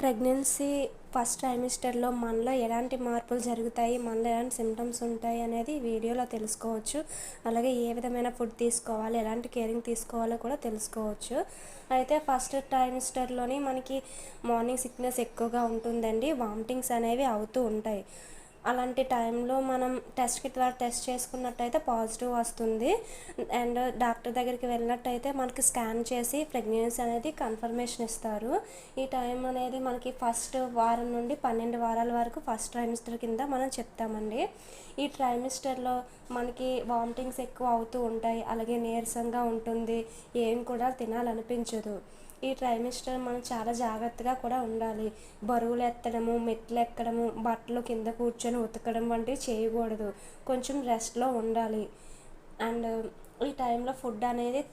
Pregnancy first ట్రైమిస్టర్లో మనలో ఎలాంటి మార్పులు జరుగుతాయి, మనలో ఎలాంటి సిమ్టమ్స్ ఉంటాయి అనేది వీడియోలో తెలుసుకోవచ్చు. అలాగే ఏ విధమైన ఫుడ్ తీసుకోవాలి, ఎలాంటి కేరింగ్ తీసుకోవాలో కూడా తెలుసుకోవచ్చు. అయితే ఫస్ట్ ట్రైమిస్టర్లోని మనకి మార్నింగ్ సిక్నెస్ ఎక్కువగా ఉంటుందండి. వామిటింగ్స్ అనేవి అవుతూ ఉంటాయి. అలాంటి టైంలో మనం టెస్ట్ కిట్ ద్వారా టెస్ట్ చేసుకున్నట్టయితే పాజిటివ్ వస్తుంది. అండ్ డాక్టర్ దగ్గరికి వెళ్ళినట్టయితే మనకి స్కాన్ చేసి ప్రెగ్నెన్సీ అనేది కన్ఫర్మేషన్ ఇస్తారు. ఈ టైం అనేది మనకి ఫస్ట్ వారం నుండి 12 వారాల వరకు ఫస్ట్ ట్రైమిస్టర్ కింద మనం చెప్తామండి. ఈ ట్రైమిస్టర్లో మనకి వామిటింగ్స్ ఎక్కువ అవుతూ ఉంటాయి. అలాగే నీరసంగా ఉంటుంది, ఏం కూడా తినాలనిపించదు. ఈ ట్రైమిస్టర్ మనం చాలా జాగ్రత్తగా కూడా ఉండాలి. బరువులు ఎత్తడము, మెట్లు ఎక్కడము, బట్టలు కింద కూర్చొని ఉతకడం వంటివి చేయకూడదు. కొంచెం రెస్ట్లో ఉండాలి. అండ్ ఈ టైంలో ఫుడ్ అనేది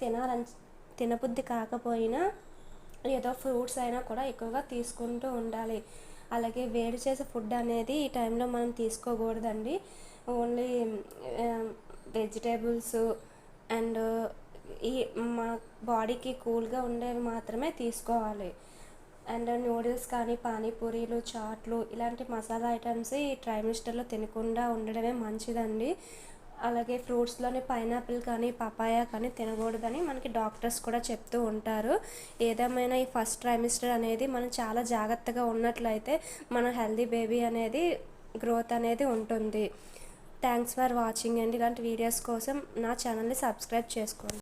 తినబుద్ధి కాకపోయినా ఏదో ఫ్రూట్స్ అయినా కూడా ఎక్కువగా తీసుకుంటూ ఉండాలి. అలాగే వేడి చేసే ఫుడ్ అనేది ఈ టైంలో మనం తీసుకోకూడదండి. ఓన్లీ వెజిటేబుల్స్ అండ్ ఈ మా బాడీకి కూల్గా ఉండేవి మాత్రమే తీసుకోవాలి. అండ్ నూడిల్స్ కానీ, పానీపూరీలు, చాట్లు ఇలాంటి మసాలా ఐటమ్స్ ఈ ట్రైమిస్టర్లో తినకుండా ఉండడమే మంచిదండి. అలాగే ఫ్రూట్స్లోని పైనాపిల్ కానీ, పపాయ కానీ తినకూడదని మనకి డాక్టర్స్ కూడా చెప్తూ ఉంటారు. ఏదేమైనా ఈ ఫస్ట్ ట్రైమిస్టర్ అనేది మనం చాలా జాగ్రత్తగా ఉన్నట్లయితే మన హెల్దీ బేబీ అనేది గ్రోత్ అనేది ఉంటుంది. థ్యాంక్స్ ఫర్ వాచింగ్ అండి. ఇలాంటి వీడియోస్ కోసం నా ఛానల్ని సబ్స్క్రైబ్ చేసుకోండి.